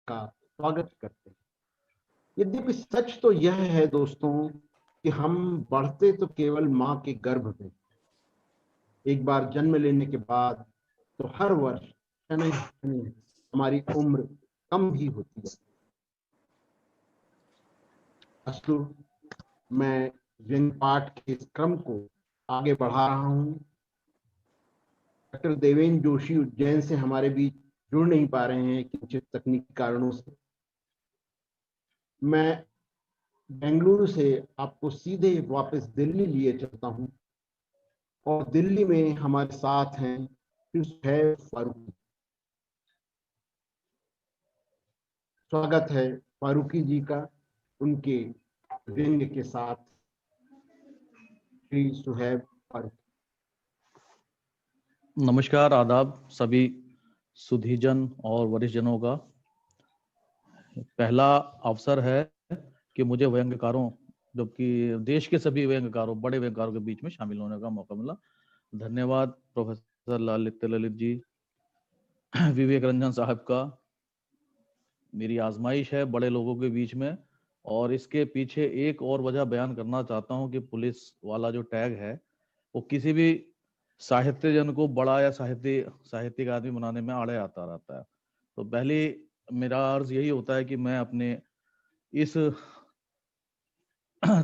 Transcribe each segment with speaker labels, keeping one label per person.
Speaker 1: का स्वागत करते हैं। यद्यपि सच तो यह है दोस्तों कि हम बढ़ते तो केवल माँ के गर्भ में, एक बार जन्म लेने के बाद तो हर वर्ष शनै शनै हमारी उम्र कम भी होती है। अस्तु, मैं व्यंग पाठ के इस क्रम को आगे बढ़ा रहा हूँ। डॉक्टर देवेंद्र जोशी उज्जैन से हमारे बीच जुड़ नहीं पा रहे हैं किंचित तकनीकी कारणों से। मैं बेंगलुरु से आपको सीधे वापस दिल्ली लिए चलता हूँ और दिल्ली में हमारे साथ हैं सुहैब फारूकी। स्वागत है फारूकी जी का उनके व्यंग के साथ। श्री सुहैब फारूकी।
Speaker 2: नमस्कार, आदाब सभी सुधीजन और वरिष्ठ जनों का। पहला अवसर है कि मुझे व्यंग्यकारों, जबकि देश के सभी व्यंग्यकारों, बड़े व्यंग्यकारों के बीच में शामिल होने का मौका मिला। धन्यवाद प्रोफेसर ललित जी, विवेक रंजन साहब का। मेरी आजमाइश है बड़े लोगों के बीच में, और इसके पीछे एक और वजह बयान करना चाहता हूं कि पुलिस वाला जो टैग है वो किसी भी साहित्यजन को बड़ा या साहित्यिक आदमी बनाने में आड़े आता रहता है। तो पहली मेरा अर्ज यही होता है कि मैं अपने इस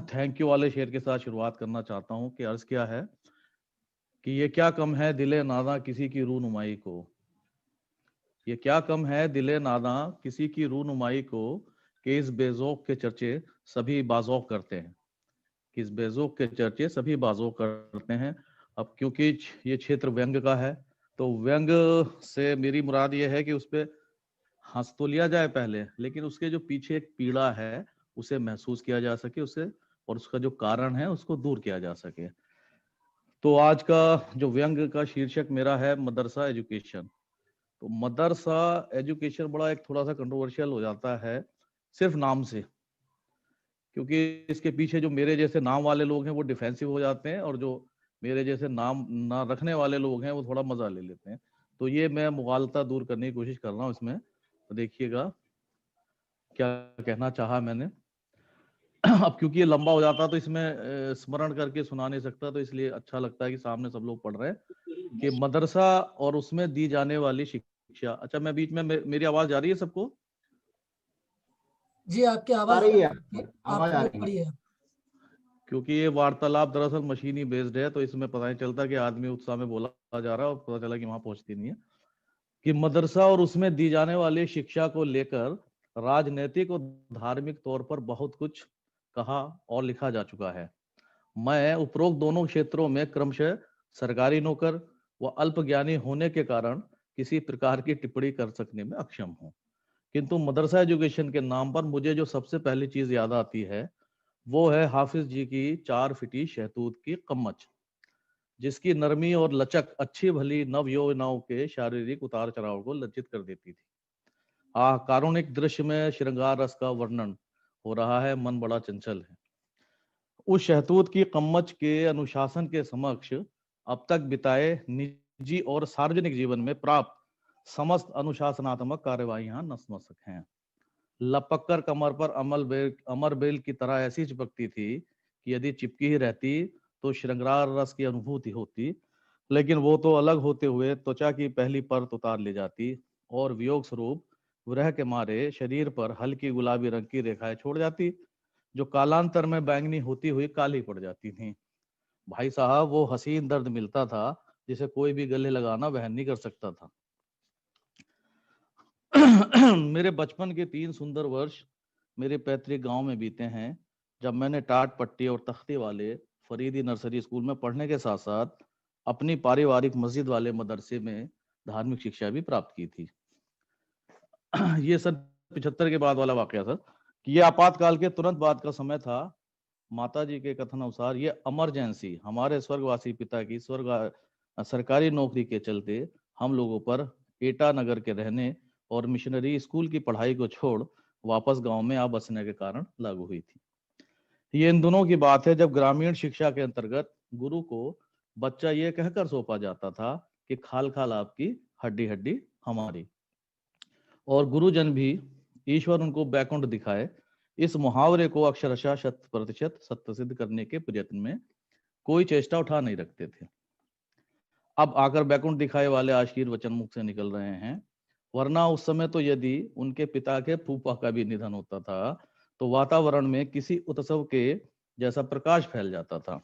Speaker 2: थैंक यू वाले शेर के साथ शुरुआत करना चाहता हूं कि अर्ज क्या है कि ये क्या कम है दिले नादा किसी की रूनुमाई को। ये क्या कम है दिले नादा किसी की रूनुमाई को, कि इस बेजौक के चर्चे सभी बाजौक करते हैं। कि इस बेजौक के चर्चे सभी बाजौक करते हैं। अब क्योंकि ये क्षेत्र व्यंग का है, तो व्यंग से मेरी मुराद ये है कि उस पर हंस तो लिया जाए पहले, लेकिन उसके जो पीछे एक पीड़ा है उसे महसूस किया जा सके, उसे और उसका जो कारण है उसको दूर किया जा सके। तो आज का जो व्यंग का शीर्षक मेरा है मदरसा एजुकेशन। तो मदरसा एजुकेशन बड़ा एक थोड़ा सा कंट्रोवर्शियल हो जाता है सिर्फ नाम से, क्योंकि इसके पीछे जो मेरे जैसे नाम वाले लोग हैं वो डिफेंसिव हो जाते हैं, और जो मेरे जैसे नाम ना रखने वाले लोग हैं वो थोड़ा मजा ले लेते हैं। तो ये मैं मुगालता दूर करने की कोशिश कर रहा हूँ इसमें। तो देखिएगा क्या कहना चाहा मैंने। अब क्योंकि ये लंबा हो जाता तो इसमें स्मरण करके सुना नहीं सकता, तो इसलिए अच्छा लगता है कि सामने सब लोग पढ़ रहे हैं कि मदरसा और उसमें दी जाने वाली शिक्षा। अच्छा, मैं बीच में मेरी आवाज जा रही है सबको?
Speaker 3: जी, आपकी
Speaker 1: आ
Speaker 3: आवाज
Speaker 1: रही है,
Speaker 3: आप
Speaker 1: आवाज आ
Speaker 3: पूरी
Speaker 1: रही है।
Speaker 3: पढ़िए।
Speaker 2: क्योंकि ये वार्तालाप दरअसल मशीनी बेस्ड है, तो इसमें पता नहीं चलता कि आदमी उत्साह में बोला जा रहा है और पता चला कि वहां पहुंचती नहीं है। कि मदरसा और उसमें दी जाने वाली शिक्षा को लेकर राजनीतिक और धार्मिक तौर पर बहुत कुछ कहा और लिखा जा चुका है। मैं उपरोक्त दोनों क्षेत्रों में क्रमशः सरकारी नौकर व अल्पज्ञानी होने के कारण किसी प्रकार की टिप्पणी कर सकने में अक्षम हूँ। किंतु मदरसा एजुकेशन के नाम पर मुझे जो सबसे पहली चीज याद आती है वो है हाफिज जी की 4 फीटी शहतूत की कम्मच, जिसकी नरमी और लचक अच्छी भली नव यौवनाओं के शारीरिक उतार चढ़ाव को लज्जित कर देती थी। कारुणिक दृश्य में श्रृंगार रस का वर्णन हो रहा है, मन बड़ा चंचल है। उस शहतूत की कम्मच के अनुशासन के समक्ष अब तक बिताए निजी और सार्वजनिक जीवन में प्राप्त समस्त अनुशासनात्मक कार्यवाहियां नतमस्तक हैं। लपक कर कमर पर अमर बेल की तरह ऐसी चिपकती थी कि यदि चिपकी ही रहती तो श्रृंगार रस की अनुभूति होती, लेकिन वो तो अलग होते हुए त्वचा की पहली परत उतार ली जाती और वियोग स्वरूप विरह के मारे शरीर पर हल्की गुलाबी रंग की रेखाएं छोड़ जाती, जो कालांतर में बैंगनी होती हुई काली पड़ जाती थी। भाई साहब, वो हसीन दर्द मिलता था जिसे कोई भी गले लगाना वहन नहीं कर सकता था। मेरे बचपन के 3 सुंदर वर्ष मेरे पैतृक गांव में बीते हैं, जब मैंने टाट पट्टी और तख्ती वाले फरीदी नर्सरी स्कूल में पढ़ने के साथ साथ अपनी पारिवारिक मस्जिद वाले मदरसे में धार्मिक शिक्षा भी प्राप्त की थी। ये सन 75 के बाद वाला वाकया था कि ये आपातकाल के तुरंत बाद का समय था। माता जी के कथन अनुसार ये इमरजेंसी हमारे स्वर्गवासी पिता की सरकारी नौकरी के चलते हम लोगों पर एटा नगर के रहने और मिशनरी स्कूल की पढ़ाई को छोड़ वापस गांव में आ बसने के कारण लागू हुई थी। ये इन दिनों की बात है जब ग्रामीण शिक्षा के अंतर्गत गुरु को बच्चा ये कहकर सौंपा जाता था कि खाल खाल आपकी हड्डी हड्डी हमारी, और गुरुजन भी ईश्वर उनको बैकुंठ दिखाए, इस मुहावरे को अक्षरशः 100% सत्य सिद्ध करने के प्रयत्न में कोई चेष्टा उठा नहीं रखते थे। अब आकर बैकुंठ दिखाए वाले आशीर वचन मुख से निकल रहे हैं, वरना उस समय तो यदि उनके पिता के फूफा का भी निधन होता था तो वातावरण में किसी उत्सव के जैसा प्रकाश फैल जाता था।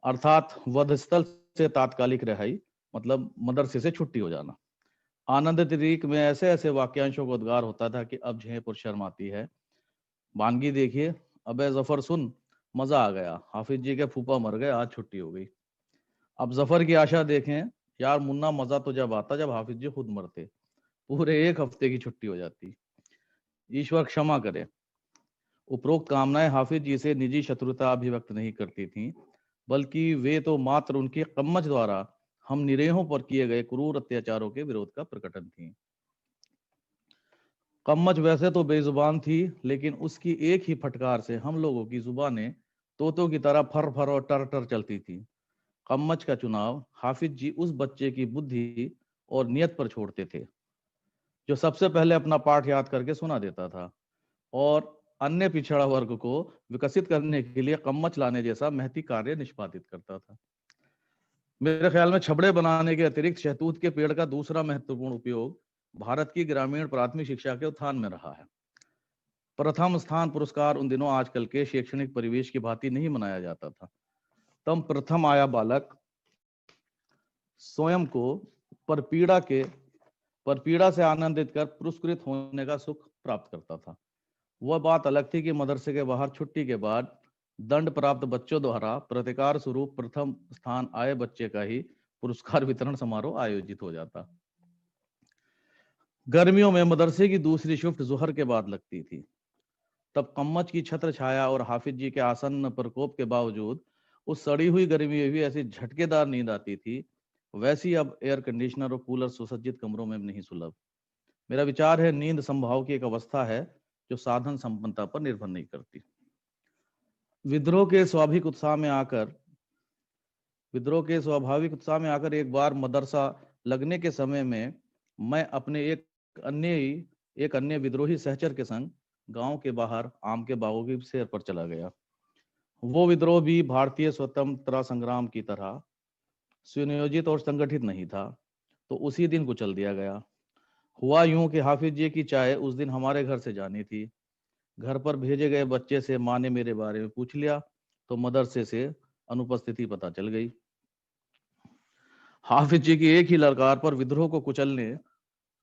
Speaker 2: अर्थात वधस्थल से तात्कालिक रिहाई मतलब मदरसे से छुट्टी हो जाना। आनंद तरीक में ऐसे ऐसे वाक्यांशों का उद्गार होता था कि अब झेप और शर्म आती है। वानगी देखिए, अबे जफर सुन, मजा आ गया, हाफिज जी के फूफा मर गए, आज छुट्टी हो गई। अब जफर की आशा देखें, यार मुन्ना मजा तो जब आता जब हाफिज जी खुद मरते, पूरे 1 हफ्ते की छुट्टी हो जाती। ईश्वर क्षमा करे, उपरोक्त कामनाएं हाफिज जी से निजी शत्रुता अभिव्यक्त नहीं करती थीं, बल्कि वे तो मात्र उनके कम्मच द्वारा हम निरीहों पर किए गए क्रूर अत्याचारों के विरोध का प्रकटन थी। कम्मच वैसे तो बेजुबान थी, लेकिन उसकी एक ही फटकार से हम लोगों की जुबानें तोतों की तरह फर फर और टर टर चलती थी। कम्मच का चुनाव हाफिज जी उस बच्चे की बुद्धि और नियत पर छोड़ते थे जो सबसे पहले अपना पाठ याद करके सुना देता था और अन्य पिछड़ा वर्ग को विकसित करने के लिए कम्मच लाने जैसा महती कार्य निष्पादित करता था। मेरे ख्याल में छबड़े बनाने के अतिरिक्त शहतूत के पेड़ का दूसरा महत्वपूर्ण उपयोग भारत की ग्रामीण प्राथमिक शिक्षा के उत्थान में रहा है। प्रथम स्थान पुरस्कार उन दिनों आजकल के शैक्षणिक परिवेश की भांति नहीं मनाया जाता था। तब प्रथम आया बालक स्वयं को परपीड़ा से आनंदित कर पुरस्कृत होने का सुख प्राप्त करता था। वह बात अलग थी कि मदरसे के बाहर छुट्टी के बाद दंड प्राप्त बच्चों द्वारा प्रतिकार स्वरूप प्रथम स्थान आए बच्चे का ही पुरस्कार वितरण समारोह आयोजित हो जाता। गर्मियों में मदरसे की दूसरी शिफ्ट जोहर के बाद लगती थी। तब कम्मच की छत्र छाया और हाफिज जी के आसन्न प्रकोप के बावजूद उस सड़ी हुई गर्मी में भी ऐसी झटकेदार नींद आती थी, वैसी अब एयर कंडीशनर और कूलर सुसज्जित कमरों में नहीं सुलभ। मेरा विचार है नींद संभाव की एक अवस्था है जो साधन संपन्नता पर निर्भर नहीं करती। विद्रोह के स्वाभाविक उत्साह में आकर एक बार मदरसा लगने के समय में मैं अपने एक अन्य विद्रोही सहचर के संग गांव के बाहर आम के बागों की सैर पर चला गया। वो विद्रोह भी भारतीय स्वतंत्रता संग्राम की तरह सुनियोजित और संगठित नहीं था, तो उसी दिन कुचल दिया गया। हुआ यूं कि हाफिज जी की चाय उस दिन हमारे घर से जानी थी। घर पर भेजे गए बच्चे से माँ ने मेरे बारे में पूछ लिया तो मदरसे से अनुपस्थिति पता चल गई। हाफिज जी की एक ही ललकार पर विद्रोह को कुचलने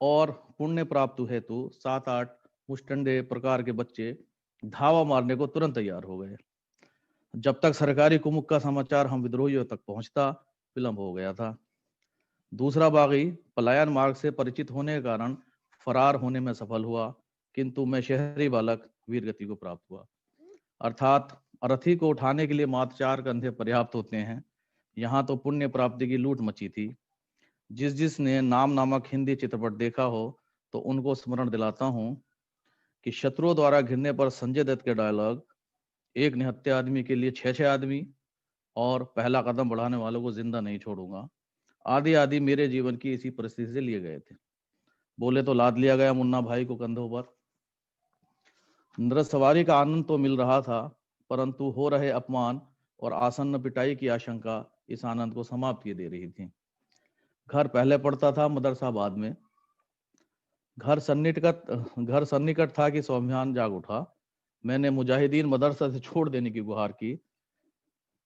Speaker 2: और पुण्य प्राप्त हेतु 7-8 मुष्टंडे प्रकार के बच्चे धावा मारने को तुरंत तैयार हो गए। जब तक सरकारी कुमुक का समाचार हम विद्रोहियों तक पहुंचता, विलंब हो गया था। दूसरा बागी पलायन मार्ग से परिचित होने के कारण फरार होने में सफल हुआ, किंतु मैं शहरी बालक वीरगति को प्राप्त हुआ। अर्थात अरथी को उठाने के लिए मात्र 4 कंधे पर्याप्त होते हैं। यहाँ तो पुण्य प्राप्ति की लूट मची थी। जिसने नाम नामक हिंदी चित्रपट देखा हो तो उनको स्मरण दिलाता हूँ कि शत्रुओं द्वारा घिरने पर संजय दत्त के डायलॉग, एक निहत्थे आदमी के लिए 6 आदमी और पहला कदम बढ़ाने वालों को जिंदा नहीं छोड़ूंगा, आदि आदि मेरे जीवन की इसी परिस्थिति से लिए गए थे। बोले तो लाद लिया गया मुन्ना भाई को कंधों पर। नृत्य सवारी का आनंद तो मिल रहा था, परंतु हो रहे अपमान और आसन्न पिटाई की आशंका इस आनंद को समाप्त किए दे रही थी। घर पहले पड़ता था, मदरसा बाद में। घर सन्निकट था कि स्वाभिमान जाग उठा। मैंने मुजाहिदीन मदरसा से छोड़ देने की गुहार की,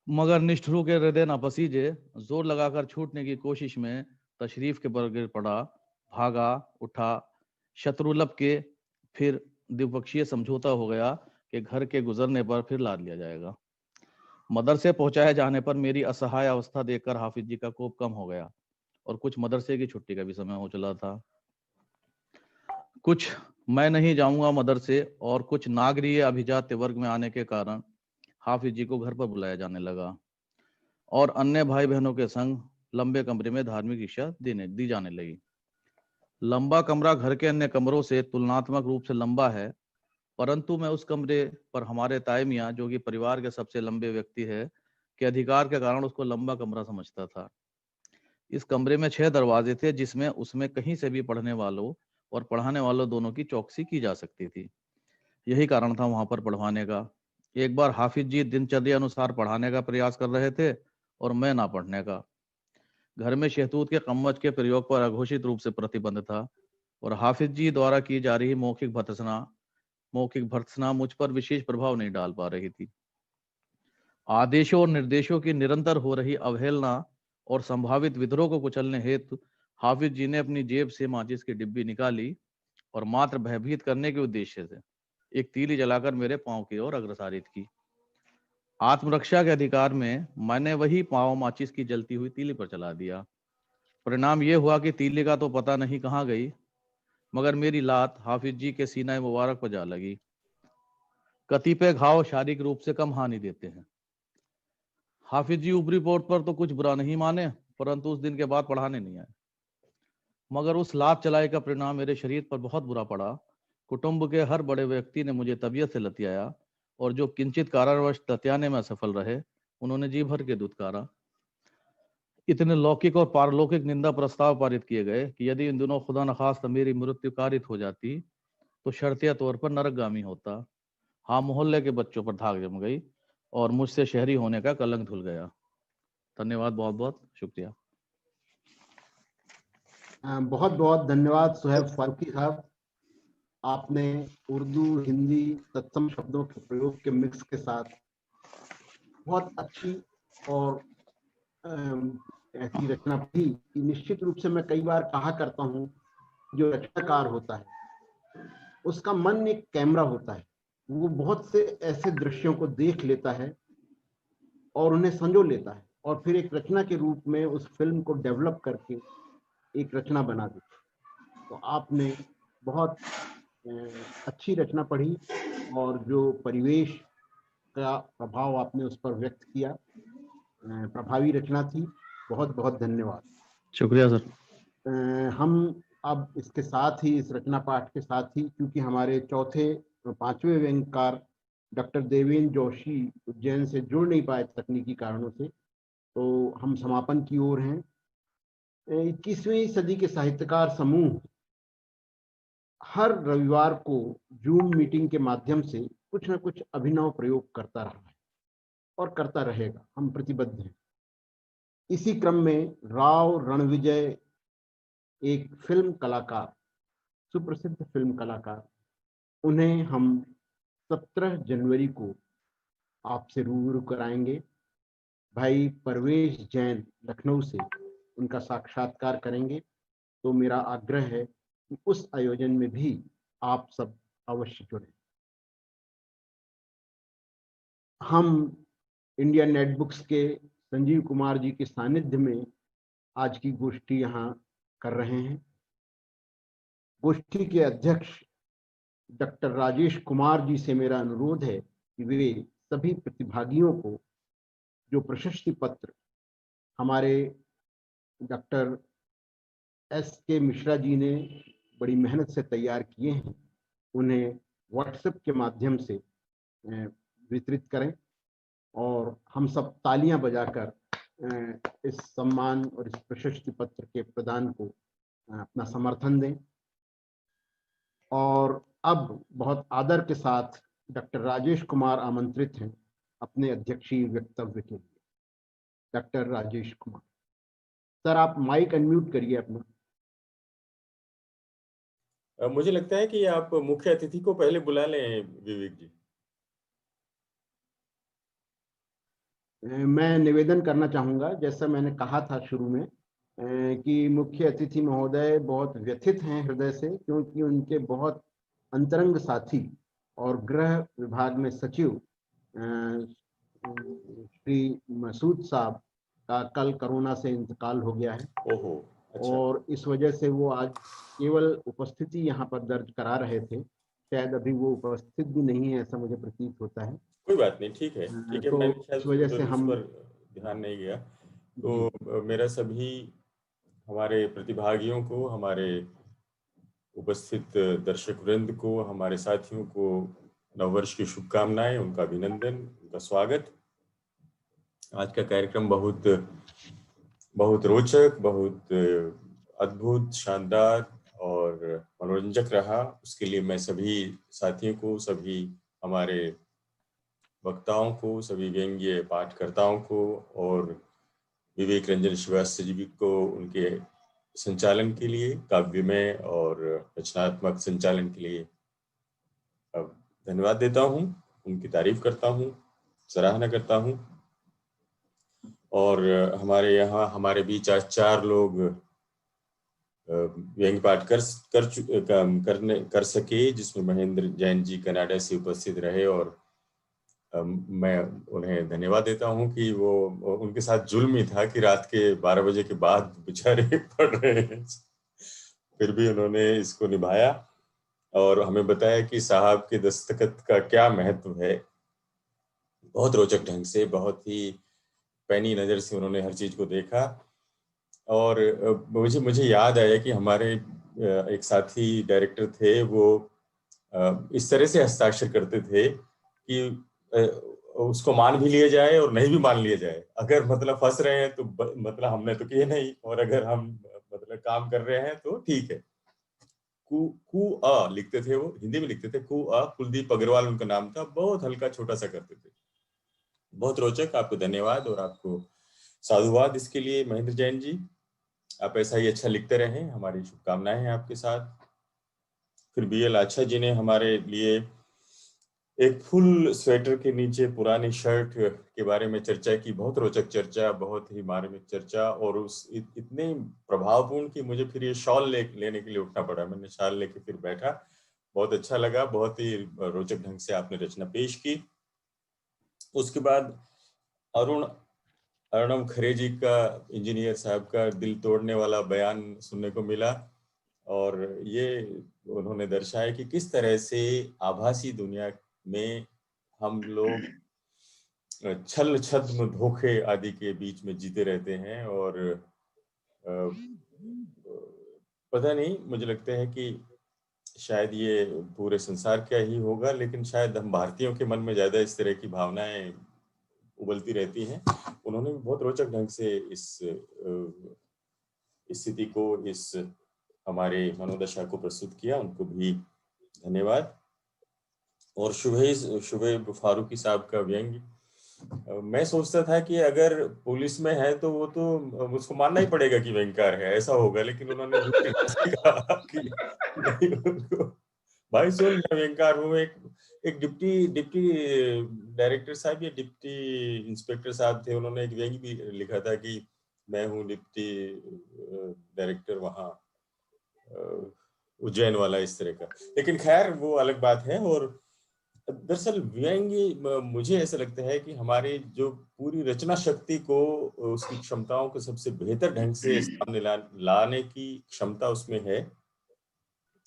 Speaker 2: मगर निष्ठुरों के हृदय न पसीजे। जोर लगाकर छूटने की कोशिश में तशरीफ के पर गिर पड़ा, भागा उठा, शत्रु लब के, फिर द्विपक्षीय समझौता हो गया कि घर के गुजरने पर फिर लाद लिया जाएगा। मदरसे पहुंचाए जाने पर मेरी असहाय अवस्था देखकर हाफिज जी का कोप कम हो गया और कुछ मदरसे की छुट्टी का भी समय हो चला था। कुछ मैं नहीं जाऊंगा मदरसे और कुछ नागरीय अभिजात्य वर्ग में आने के कारण हाफिज जी को घर पर बुलाया जाने लगा और अन्य भाई बहनों के संग लंबे कमरे में धार्मिक शिक्षा दी जाने लगी। लंबा कमरा घर के अन्य कमरों से तुलनात्मक रूप से लंबा है, परंतु मैं उस कमरे पर हमारे ताए मियां, जो कि परिवार के सबसे लंबे व्यक्ति है, के अधिकार के कारण उसको लंबा कमरा समझता था। इस कमरे में 6 दरवाजे थे, जिसमें उसमें कहीं से भी पढ़ने वालों और पढ़ाने वालों दोनों की चौकसी की जा सकती थी। यही कारण था वहां पर पढ़वाने का। एक बार हाफिज जी दिनचर्या अनुसार पढ़ाने का प्रयास कर रहे थे और मैं ना पढ़ने का। घर में शहतूत के कम्मच के प्रयोग पर अघोषित रूप से प्रतिबंध था और हाफिज जी द्वारा की जा रही मौखिक भर्त्सना मुझ पर विशेष प्रभाव नहीं डाल पा रही थी। आदेशों और निर्देशों की निरंतर हो रही अवहेलना और संभावित विद्रोह को कुचलने हेतु हाफिज जी ने अपनी जेब से माचिस की डिब्बी निकाली और मात्र भयभीत करने के उद्देश्य से एक तीली जलाकर मेरे पांव की ओर अग्रसारित की। आत्मरक्षा के अधिकार में मैंने वही पांव माचिस की जलती हुई तीली पर चला दिया। परिणाम यह हुआ कि तीली का तो पता नहीं कहाँ गई, मगर मेरी लात हाफिज जी के सीना मुबारक पर जा लगी। कतिपय घाव शारीरिक रूप से कम हानि देते हैं। हाफिज जी ऊपरी पोर्ट पर तो कुछ बुरा नहीं माने, परंतु उस दिन के बाद पढ़ाने नहीं आए। मगर उस लात चलाई का परिणाम मेरे शरीर पर बहुत बुरा पड़ा। कुटुंब के हर बड़े व्यक्ति ने मुझे तबीयत से लतियाया और जो किंचित कारणवश लतियाने में असफल रहे, उन्होंने जी भर के दुत्कारा। इतने लौकिक और पारलौकिक निंदा प्रस्ताव पारित किए गए कि यदि इन दिनों खुदा न खास्ता मेरी मृत्यु कारित हो जाती तो शर्तिया तौर पर नरकगामी होता। हाँ, मोहल्ले के बच्चों पर धाक जम गई और मुझसे शहरी होने का कलंक धुल गया। धन्यवाद, बहुत बहुत शुक्रिया।
Speaker 1: बहुत बहुत धन्यवाद सुहैब फारूकी साहब। आपने उर्दू हिंदी तत्सम शब्दों के प्रयोग के मिक्स के साथ बहुत अच्छी और ऐसी रचना पढ़ी कि निश्चित रूप से मैं कई बार कहा करता हूँ, जो रचनाकार होता है उसका मन एक कैमरा होता है। वो बहुत से ऐसे दृश्यों को देख लेता है और उन्हें संजो लेता है और फिर एक रचना के रूप में उस फिल्म को डेवलप करके एक रचना बना देता है। तो आपने बहुत अच्छी रचना पढ़ी और जो परिवेश का प्रभाव आपने उस पर व्यक्त किया, प्रभावी रचना थी। बहुत बहुत धन्यवाद।
Speaker 2: शुक्रिया सर।
Speaker 1: हम अब इसके साथ ही, इस रचना पाठ के साथ ही, क्योंकि हमारे चौथे और पांचवें व्यंगकार डॉक्टर देवेंद्र जोशी उज्जैन से जुड़ नहीं पाए तकनीकी कारणों से, तो हम समापन की ओर हैं। 21वीं सदी के साहित्यकार समूह हर रविवार को जूम मीटिंग के माध्यम से कुछ न कुछ अभिनव प्रयोग करता रहा है और करता रहेगा। हम प्रतिबद्ध हैं। इसी क्रम में राव रणविजय, एक फिल्म कलाकार, सुप्रसिद्ध फिल्म कलाकार, उन्हें हम 17 जनवरी को आपसे रूबरू कराएंगे। भाई परवेश जैन लखनऊ से उनका साक्षात्कार करेंगे। तो मेरा आग्रह है कि उस आयोजन में भी आप सब अवश्य जुड़ें। हम इंडिया नेट बुक्स के संजीव कुमार जी के सानिध्य में आज की गोष्ठी यहाँ कर रहे हैं। गोष्ठी के अध्यक्ष डॉक्टर राजेश कुमार जी से मेरा अनुरोध है कि वे सभी प्रतिभागियों को जो प्रशस्ति पत्र हमारे डॉक्टर S.K. मिश्रा जी ने बड़ी मेहनत से तैयार किए हैं, उन्हें व्हाट्सएप के माध्यम से वितरित करें और हम सब तालियां बजाकर इस सम्मान और इस प्रशस्ति पत्र के प्रदान को अपना समर्थन दें। और अब बहुत आदर के साथ डॉक्टर राजेश कुमार आमंत्रित हैं अपने अध्यक्षीय वक्तव्य के लिए। डॉक्टर राजेश कुमार सर, आप माइक अनम्यूट करिए अपना।
Speaker 3: मुझे लगता है कि आप मुख्य अतिथि को पहले बुला लें विवेक जी।
Speaker 1: मैं निवेदन करना चाहूंगा, जैसा मैंने कहा था शुरू में, कि मुख्य अतिथि महोदय बहुत व्यथित हैं हृदय से, क्योंकि उनके बहुत अंतरंग साथी और गृह विभाग में सचिव श्री मसूद साहब का कल कोरोना से इंतकाल हो गया है।
Speaker 3: ओहो, अच्छा। और
Speaker 1: इस वजह से वो आज केवल उपस्थिति यहाँ पर दर्ज करा रहे थे। शायद अभी वो उपस्थित भी नहीं है, ऐसा मुझे प्रतीत होता है।
Speaker 3: कोई बात नहीं, ठीक है, ठीक है।
Speaker 1: तो
Speaker 3: मैंने शायद
Speaker 1: इस वजह से हम
Speaker 3: पर ध्यान नहीं गया। तो मेरा सभी हमारे प्रतिभागियों को, हमारे उपस्थित दर्शक वृंद को, हमारे साथियों को नववर्ष की शुभकामनाएं, उनका अभिनंदन, उनका स्वागत। आज का कार्यक्रम बहुत रोचक, बहुत अद्भुत, शानदार और मनोरंजक रहा। उसके लिए मैं सभी साथियों को, सभी हमारे वक्ताओं को, सभी व्यंग्य पाठकर्ताओं को और विवेक रंजन श्रीवास्तव जी को उनके संचालन के लिए, काव्यमय और रचनात्मक संचालन के लिए धन्यवाद देता हूँ, उनकी तारीफ करता हूँ, सराहना करता हूँ। और हमारे यहाँ हमारे बीच आज 4 लोग व्यंग्य पाठ कर सके, जिसमें महेंद्र जैन जी कनाडा से उपस्थित रहे, और मैं उन्हें धन्यवाद देता हूं कि वो उनके साथ जुल्म ही था कि रात के 12 बजे के बाद बेचारे पढ़ रहे हैं, फिर भी उन्होंने इसको निभाया और हमें बताया कि साहब के दस्तखत का क्या महत्व है। बहुत रोचक ढंग से, बहुत ही पैनी नजर से उन्होंने हर चीज को देखा। और मुझे याद आया कि हमारे एक साथी डायरेक्टर थे, वो इस तरह से हस्ताक्षर करते थे कि उसको मान भी लिया जाए और नहीं भी मान लिया जाए। अगर मतलब फंस रहे हैं तो मतलब हमने तो किए नहीं, और अगर हम मतलब काम कर रहे हैं तो ठीक है। कु अ लिखते थे, वो हिंदी में लिखते थे, कु अ। कुलदीप अग्रवाल उनका नाम था। बहुत हल्का छोटा सा करते थे। बहुत रोचक। आपको धन्यवाद और आपको साधुवाद इसके लिए महेंद्र जैन जी। आप ऐसा ही अच्छा लिखते रहें, हमारी शुभकामनाएं हैं आपके साथ। फिर BL आच्छा जी ने हमारे लिए एक फुल स्वेटर के नीचे पुरानी शर्ट के बारे में चर्चा की। बहुत रोचक चर्चा, बहुत ही मार्मिक चर्चा, और उस इतने प्रभावपूर्ण कि मुझे फिर ये शॉल लेने के लिए उठना पड़ा। मैंने शॉल लेके फिर बैठा। बहुत अच्छा लगा। बहुत ही रोचक ढंग से आपने रचना पेश की। उसके बाद अर्णव खरे जी का, इंजीनियर साहब का दिल तोड़ने वाला बयान सुनने को मिला, और ये उन्होंने दर्शाया कि किस तरह से आभासी दुनिया में हम लोग छल छद्म धोखे आदि के बीच में जीते रहते हैं। और पता नहीं, मुझे लगता है कि शायद ये पूरे संसार का ही होगा, लेकिन शायद हम भारतीयों के मन में ज्यादा इस तरह की भावनाएं उबलती रहती हैं। उन्होंने भी बहुत रोचक ढंग से इस स्थिति को, इस हमारे मनोदशा को प्रस्तुत किया। उनको भी धन्यवाद। और शुभेब फारूकी साहब का व्यंग्य, मैं सोचता था कि अगर पुलिस में है तो वो तो उसको मानना ही पड़ेगा कि व्यंग्यकार है, ऐसा होगा, लेकिन उन्होंने दूसरे ढंग से कहा कि नहीं, उनको भाई सुन, मैं व्यंग्यकार हूँ। एक डिप्टी डायरेक्टर साहब या डिप्टी इंस्पेक्टर साहब थे, उन्होंने एक व्यंग्य भी लिखा था कि मैं हूँ डिप्टी डायरेक्टर वहाँ उज्जैन वाला, इस तरह का। लेकिन खैर वो अलग बात है। और दरअसल व्यंग्य, मुझे ऐसा लगता है कि हमारे जो पूरी रचना शक्ति को, उसकी क्षमताओं को सबसे बेहतर ढंग से सामने लाने की क्षमता उसमें है।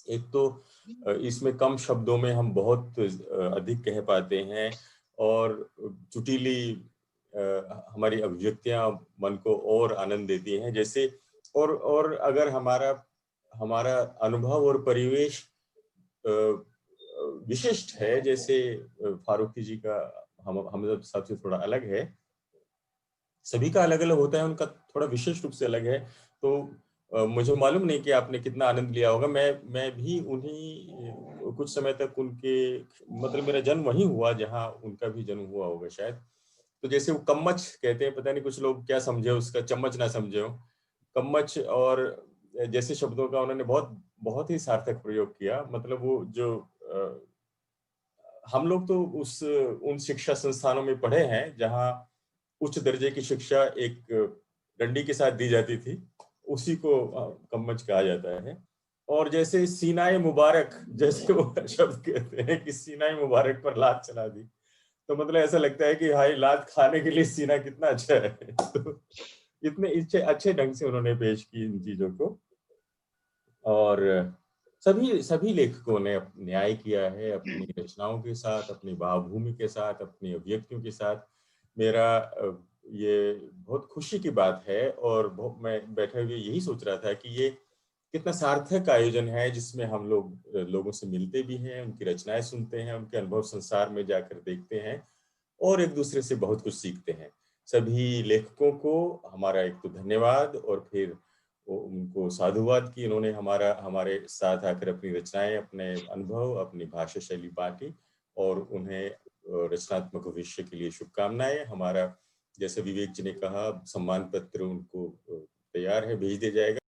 Speaker 3: एक तो इसमें कम शब्दों में हम बहुत अधिक कह पाते हैं, और चुटीली हमारी अभिव्यक्तियां मन को और आनंद देती हैं। जैसे और अगर हमारा अनुभव और परिवेश विशिष्ट है, जैसे फारूकी जी का हम सबसे थोड़ा अलग है, सभी का अलग अलग होता है, उनका थोड़ा विशेष रूप से अलग है। तो मुझे मालूम नहीं कि आपने कितना आनंद लिया होगा। मैं भी उन्हीं कुछ समय तक उनके, मतलब मेरा जन्म वहीं हुआ जहां उनका भी जन्म हुआ होगा शायद। तो जैसे वो कम्मच कहते हैं, पता नहीं कुछ लोग क्या समझे उसका, चम्मच ना समझे हो, कम्मच और जैसे शब्दों का उन्होंने बहुत बहुत ही सार्थक प्रयोग किया। मतलब वो जो हम लोग तो उन शिक्षा संस्थानों में पढ़े हैं जहां उच्च दर्जे की शिक्षा एक डंडी के साथ दी जाती थी, उसी को कम्मच कहा जाता है। और जैसे सीनाए मुबारक, जैसे वो शब्द कहते हैं कि सीनाए मुबारक पर लात चला दी, तो मतलब ऐसा लगता है कि हाय, लात खाने के लिए सीना कितना अच्छा है। तो इतने अच्छे ढंग से उन्होंने पेश की इन चीजों को। और सभी सभी लेखकों ने न्याय किया है अपनी रचनाओं के साथ, अपनी भावभूमि के साथ, अपनी अभिव्यक्तियों के साथ। मेरा ये बहुत खुशी की बात है, और मैं बैठे हुए यही सोच रहा था कि ये कितना सार्थक आयोजन है, जिसमें हम लोगों से मिलते भी हैं, उनकी रचनाएं सुनते हैं, उनके अनुभव संसार में जाकर देखते हैं, और एक दूसरे से बहुत कुछ सीखते हैं। सभी लेखकों को हमारा एक तो धन्यवाद, और फिर उनको साधुवाद की, इन्होंने हमारे साथ आकर अपनी रचनाएं, अपने अनुभव, अपनी भाषा शैली बांटी और उन्हें रचनात्मक भविष्य के लिए शुभकामनाएं। हमारा, जैसे विवेक जी ने कहा, सम्मान पत्र उनको तैयार है, भेज दिया जाएगा।